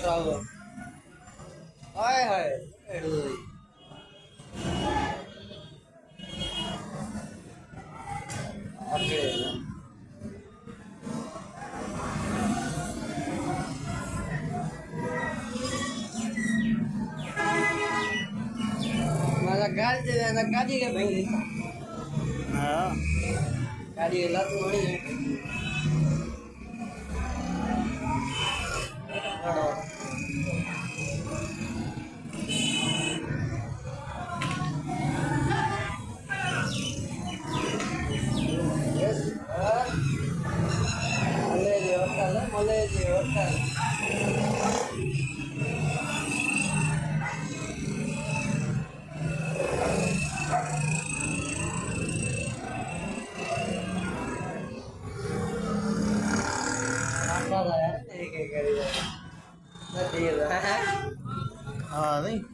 આવો હાય હાય એડું ઓકે મારા ગાડી કે ભાઈ હા ગાડી લાત મળી મલેજી હોટલ નથી હા નહીં